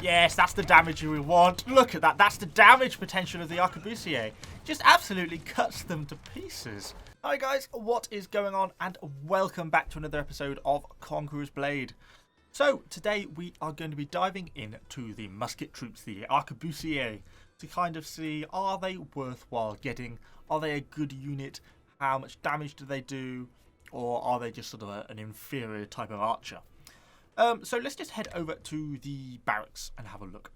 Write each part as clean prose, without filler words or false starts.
Yes, that's the damage we want. Look at that. That's the damage potential of the arquebusier. Just absolutely cuts them to pieces. Hi guys, what is going on? And welcome back to another episode of Conqueror's Blade. So today we are going to be diving into the musket troops, the arquebusier, to kind of see, are they worthwhile getting? Are they a good unit? How much damage do they do? Or are they just sort of an inferior type of archer? So let's just head over to the barracks and have a look.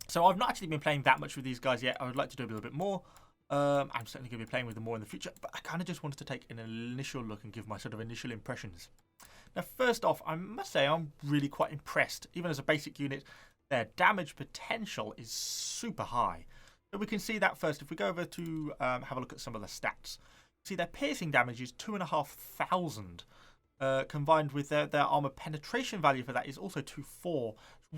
So I've not actually been playing that much with these guys yet. I would like to do a little bit more. I'm certainly going to be playing with them more in the future, but I kind of just wanted to take an initial look and give my sort of initial impressions. Now, first off, I must say I'm really quite impressed. Even as a basic unit, their damage potential is super high. So we can see that first. If we go over to have a look at some of the stats, see their piercing damage is 2,500. Combined with their armor penetration value for that is also 2,400.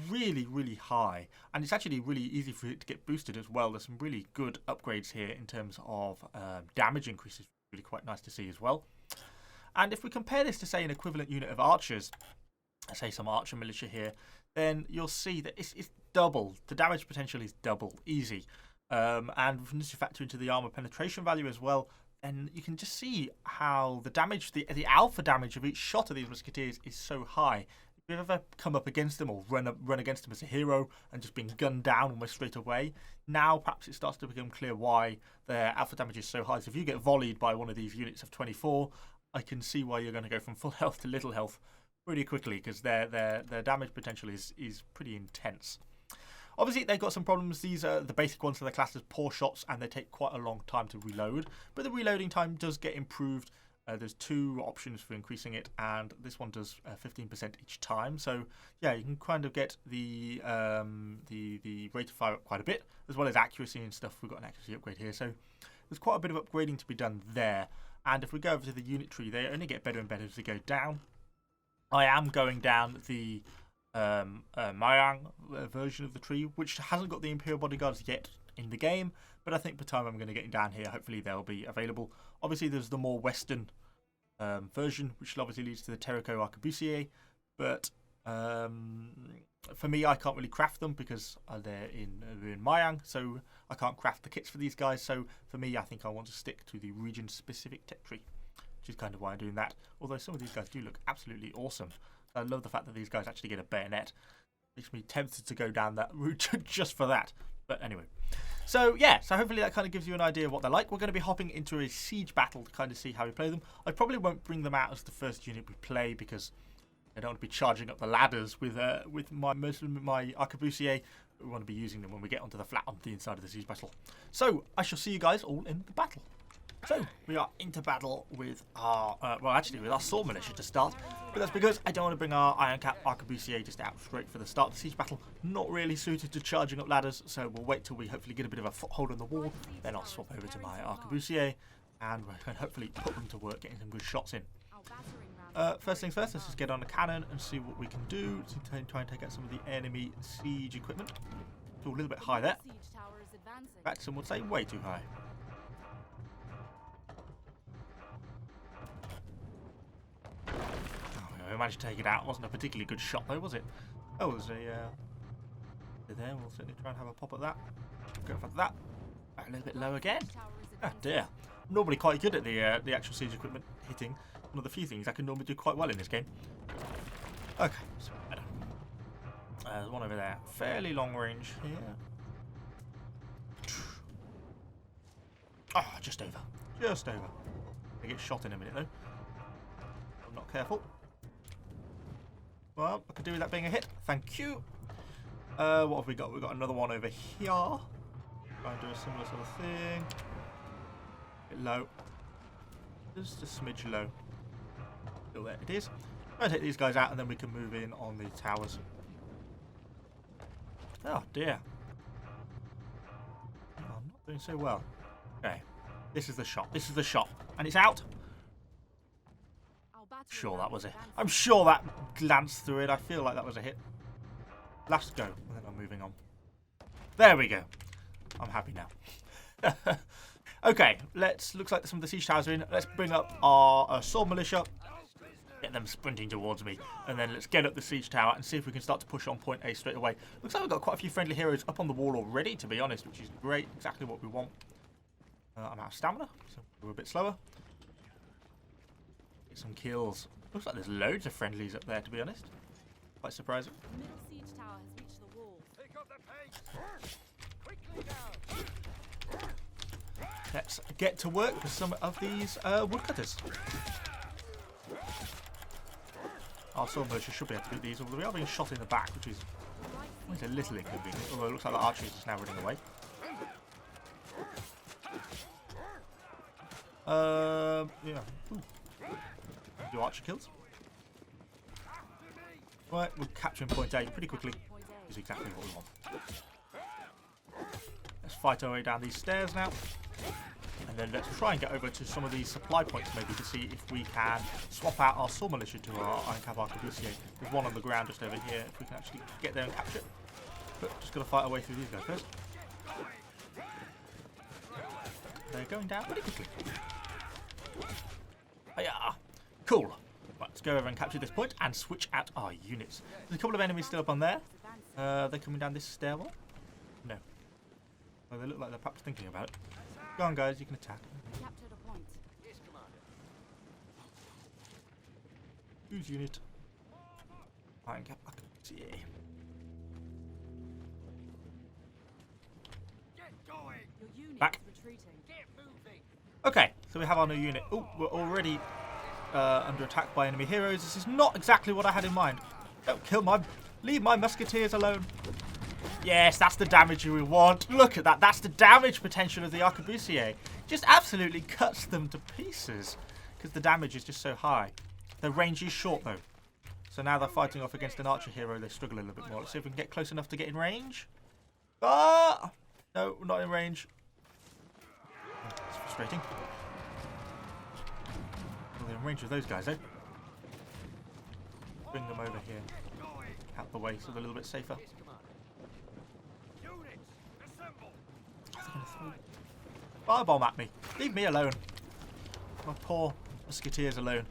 Really, really high. And it's actually really easy for it to get boosted as well. There's some really good upgrades here in terms of damage increases. Really quite nice to see as well. And if we compare this to, say, an equivalent unit of archers, say some archer militia here, then you'll see that it's double. The damage potential is double. Easy. And once you factor into the armor penetration value as well, and you can just see how the damage, the alpha damage of each shot of these musketeers is so high. If you've ever come up against them or run against them as a hero and just been gunned down almost straight away, now perhaps it starts to become clear why their alpha damage is so high. So if you get volleyed by one of these units of 24, I can see why you're going to go from full health to little health pretty quickly, because their damage potential is pretty intense. Obviously, they've got some problems. These are the basic ones for the class as poor shots, and they take quite a long time to reload. But the reloading time does get improved. There's two options for increasing it, and this one does 15% each time. So, yeah, you can kind of get the rate of fire up quite a bit, as well as accuracy and stuff. We've got an accuracy upgrade here. So there's quite a bit of upgrading to be done there. And if we go over to the unit tree, they only get better and better as they go down. I am going down the Mayang version of the tree, which hasn't got the Imperial Bodyguards yet in the game, but I think by the time I'm going to get down here, hopefully they'll be available. Obviously, there's the more western version, which obviously leads to the Terrico Arquebusier, but for me, I can't really craft them because they're in Mayang, so I can't craft the kits for these guys. So for me, I think I want to stick to the region-specific tech tree, which is kind of why I'm doing that. Although some of these guys do look absolutely awesome. I love the fact that these guys actually get a bayonet. Makes me tempted to go down that route just for that. But anyway. So yeah, so hopefully that kind of gives you an idea of what they're like. We're going to be hopping into a siege battle to kind of see how we play them. I probably won't bring them out as the first unit we play because I don't want to be charging up the ladders with my arquebusier. We want to be using them when we get onto the flat on the inside of the siege battle. So I shall see you guys all in the battle. So, we are into battle with our, with our sword militia to start, but that's because I don't want to bring our Iron Cap Arquebusier just out straight for the start of the siege battle. Not really suited to charging up ladders, so we'll wait till we hopefully get a bit of a foothold on the wall, then I'll swap over to my Arquebusier, and we can hopefully put them to work getting some good shots in. First things first, let's just get on a cannon and see what we can do to try and take out some of the enemy siege equipment. So a little bit high there. In fact, some would say way too high. We managed to take it out. It wasn't a particularly good shot though, was it? Oh, there's a there. We'll certainly try and have a pop at that. Go for that. Back a little bit low again. Oh dear. I'm normally quite good at the actual siege equipment hitting. One of the few things I can normally do quite well in this game. Okay, so better. There's one over there. Fairly long range here. Oh, just over. Just over. I get shot in a minute though. I'm not careful. Well, I could do with that being a hit. Thank you. What have we got? We've got another one over here. Try and do a similar sort of thing. A bit low. Just a smidge low. Still there it is. I'll take these guys out and then we can move in on the towers. Oh dear. I'm not doing so well. Okay. This is the shot. This is the shot. And it's out. Sure that was it. I'm sure that glanced through it. I feel like that was a hit. Last go, and then I'm moving on. There we go. I'm happy now. Okay, looks like some of the siege towers are in. Let's bring up our sword militia. Get them sprinting towards me. And then let's get up the siege tower and see if we can start to push on point A straight away. Looks like we've got quite a few friendly heroes up on the wall already, to be honest, which is great. Exactly what we want. I'm out of stamina, so we're a bit slower. Get some kills. Looks like there's loads of friendlies up there, to be honest. Quite surprising. The middle siege tower has reached the wall. Pick up the pace. Quickly down. Let's get to work with some of these woodcutters. Our sword merchant should be able to beat these, although we are being shot in the back, which is always a little inconvenient. Although it looks like the archer is just now running away. Yeah. Ooh. Do archer kills. Right, we're capturing point A pretty quickly. Is exactly what we want. Let's fight our way down these stairs now. And then let's try and get over to some of these supply points maybe to see if we can swap out our sword militia to our Iron Cav arquebusier. There's one on the ground just over here if we can actually get there and capture it. But just got to fight our way through these guys first. They're going down pretty quickly. Oh yeah, cool. Right, let's go over and capture this point and switch out our units. There's a couple of enemies still up on there. They're coming down this stairwell. No. Oh, they look like they're perhaps thinking about it. Go on, guys, you can attack. Captured a point. Yes, Commander. Whose unit? Iron Cap arquebusier. Get going. Your unit Back. is retreating. Get moving. Okay, so we have our new unit. Oh, we're already under attack by enemy heroes. This is not exactly what I had in mind. Don't kill my... Leave my musketeers alone. Yes, that's the damage we want. Look at that. That's the damage potential of the arquebusier. Just absolutely cuts them to pieces because the damage is just so high. The range is short, though. So now they're fighting off against an archer hero. They struggle a little bit more. Let's see if we can get close enough to get in range. Ah! No, not in range. It's frustrating. Well, they're in range of those guys, though. Bring them over here. Out the way so they're a little bit safer. Yes, Commander. Units, assemble. They're gonna throw firebomb at me. Leave me alone. My poor musketeers alone.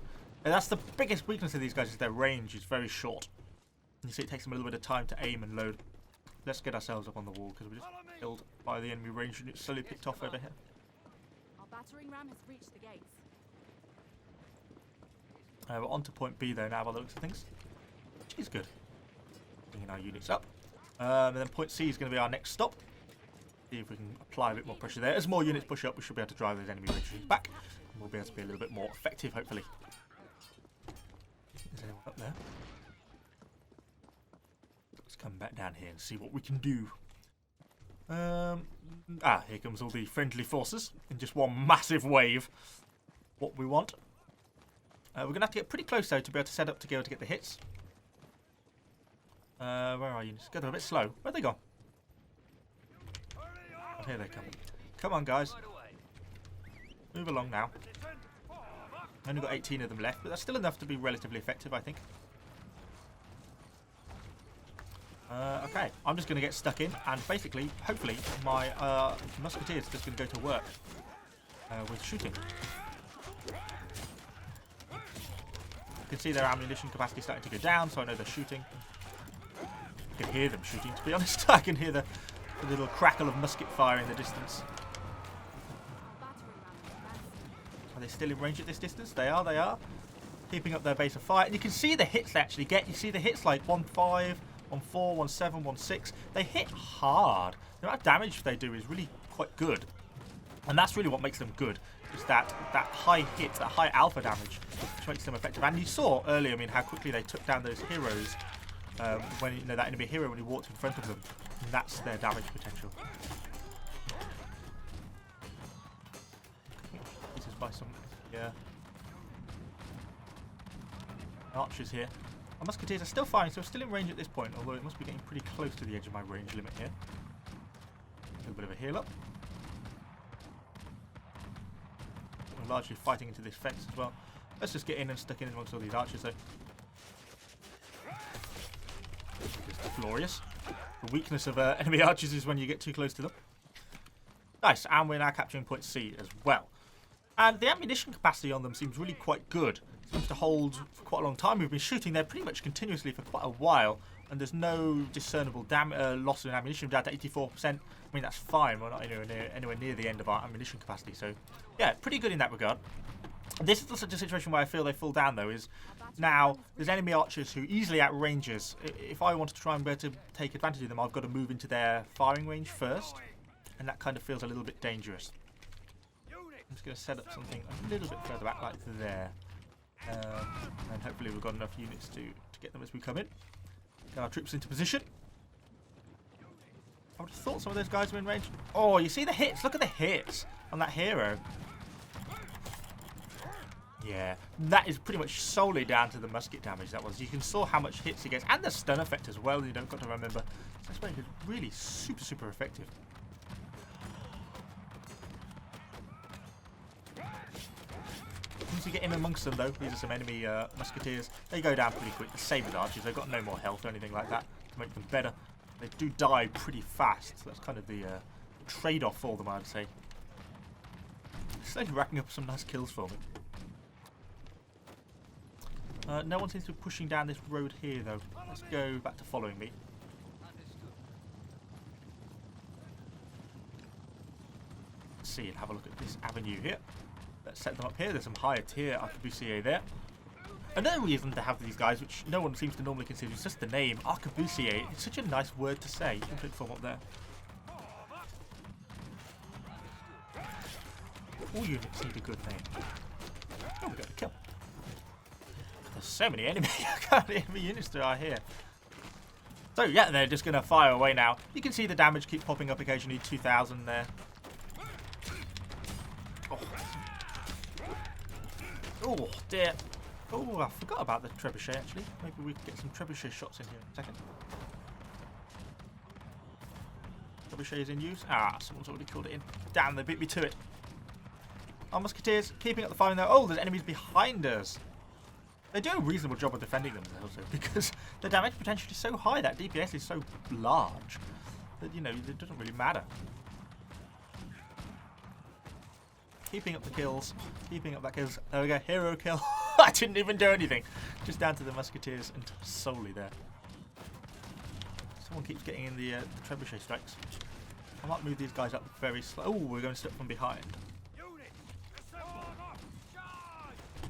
And that's the biggest weakness of these guys is their range is very short. You see it takes them a little bit of time to aim and load. Let's get ourselves up on the wall because we're just killed by the enemy range unit slowly picked off over here. Our battering ram has reached the gates. We're on to point B though now by the looks of things. Which is good. Bringing our units up. And then point C is going to be our next stop. See if we can apply a bit more pressure there. As more units push up, we should be able to drive those enemy range units back. And we'll be able to be a little bit more effective, hopefully. Is anyone up there? Let's come back down here and see what we can do. Here comes all the friendly forces in just one massive wave. What we want. We're going to have to get pretty close though to be able to set up to be able to get the hits. Where are you? Just go, they're a bit slow. Where'd they gone? Oh, here they come. Come on, guys. Move along now. Only got 18 of them left, but that's still enough to be relatively effective, I think. Okay, I'm just going to get stuck in, and basically, hopefully, my musketeers are just going to go to work with shooting. You can see their ammunition capacity starting to go down, so I know they're shooting. I can hear them shooting, to be honest. I can hear the little crackle of musket fire in the distance. Our battering ram is advancing. Are they still in range at this distance? They are, they are. Keeping up their base of fire. And you can see the hits they actually get. You see the hits like 1-5, 1-4, 1-7, 1-6. They hit hard. The amount of damage they do is really quite good. And that's really what makes them good. Is that high hit, that high alpha damage, which makes them effective. And you saw earlier, I mean, how quickly they took down those heroes when that enemy hero when he walked in front of them. And that's their damage potential. This is by some archers here. Our musketeers are still firing, so we're still in range at this point. Although it must be getting pretty close to the edge of my range limit here. A little bit of a heal up. We're largely fighting into this fence as well. Let's just get in and stuck in amongst all these archers though. Just glorious. The weakness of enemy archers is when you get too close to them. Nice, and we're now capturing point C as well. And the ammunition capacity on them seems really quite good. It seems to hold for quite a long time. We've been shooting there pretty much continuously for quite a while, and there's no discernible loss in ammunition. We're down to 84%. I mean, that's fine. We're not anywhere near the end of our ammunition capacity. So, yeah, pretty good in that regard. This is such a situation where I feel they fall down, though, is now there's enemy archers who easily outrange us. If I wanted to try and be able to take advantage of them, I've got to move into their firing range first, and that kind of feels a little bit dangerous. I'm just going to set up something a little bit further back, like there. And hopefully we've got enough units to get them as we come in. Get our troops into position. I would have thought some of those guys were in range. Oh, you see the hits? Look at the hits on that hero. Yeah, that is pretty much solely down to the musket damage that was. You can saw how much hits he gets, and the stun effect as well. You don't got to remember. That's why it's really super effective. Once you get in amongst them, though, these are some enemy musketeers. They go down pretty quick. The same with archers. They've got no more health or anything like that to make them better. They do die pretty fast. So that's kind of the trade-off for them, I'd say. Slowly racking up some nice kills for me. No one seems to be pushing down this road here, though. Let's go back to following me. Let's see and have a look at this avenue here. Let's set them up here. There's some higher tier arquebusier there. Another reason to have these guys, which no one seems to normally consider, is just the name, arquebusier. It's such a nice word to say. You can click form up there. All units need a good name. Oh, we got a kill. There's so many enemy units there are here. So yeah, they're just going to fire away now. You can see the damage keep popping up occasionally. 2,000 there. Oh dear. Oh, I forgot about the trebuchet actually. Maybe we can get some trebuchet shots in here in a second. Trebuchet is in use. Ah, someone's already called it in. Damn, they beat me to it. Our musketeers keeping up the firing though. Oh, there's enemies behind us. They do a reasonable job of defending themselves though, because the damage potential is so high. That DPS is so large that, you know, it doesn't really matter. Keeping up the kills, keeping up that kills. There we go, hero kill. I didn't even do anything. Just down to the musketeers and solely there. Someone keeps getting in the trebuchet strikes. I might move these guys up very slow. Oh, we're going to step from behind.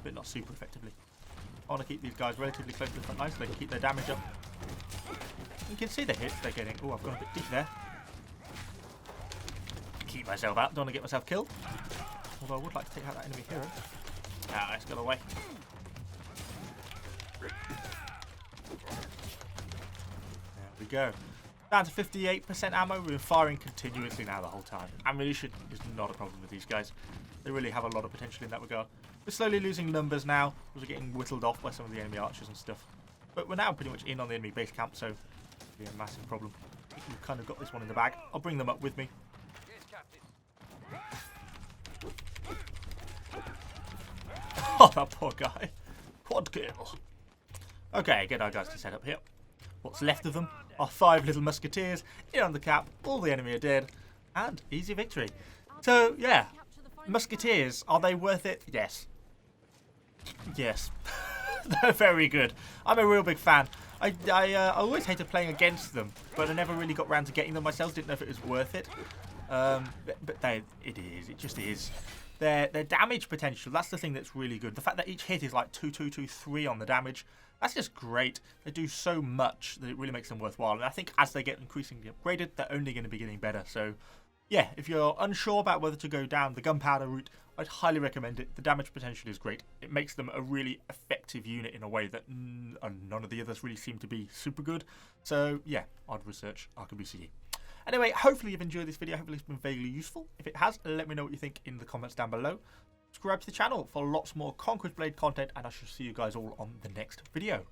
But not super effectively. I want to keep these guys relatively close to the front line so they can keep their damage up. You can see the hits they're getting. Oh, I've gone a bit deep there. Keep myself out, don't want to get myself killed. Although I would like to take out that enemy hero. Ah, it's got away. There we go. Down to 58% ammo. We've been firing continuously now the whole time. Ammunition is not a problem with these guys. They really have a lot of potential in that regard. We're slowly losing numbers now. We're getting whittled off by some of the enemy archers and stuff. But we're now pretty much in on the enemy base camp, so it'll be a massive problem. We've kind of got this one in the bag. I'll bring them up with me. Yes, Captain. Oh, that poor guy. Quad kill. Okay, get our guys to set up here. What's left of them are 5 little musketeers in on the cap. All the enemy are dead. And easy victory. So, yeah. Musketeers, are they worth it? Yes. Yes. They're very good. I'm a real big fan. I always hated playing against them, but I never really got around to getting them myself. Didn't know if it was worth it. But it is. It just is. Their damage potential, that's the thing that's really good. The fact that each hit is like 2, 2, 2, 3 on the damage, that's just great. They do so much that it really makes them worthwhile. And I think as they get increasingly upgraded, they're only going to be getting better. So, yeah, if you're unsure about whether to go down the gunpowder route, I'd highly recommend it. The damage potential is great. It makes them a really effective unit in a way that none of the others really seem to be super good. So, yeah, I'd research arquebusier. Anyway, hopefully you've enjoyed this video. Hopefully it's been vaguely useful. If it has, let me know what you think in the comments down below. Subscribe to the channel for lots more Conquest Blade content, and I shall see you guys all on the next video.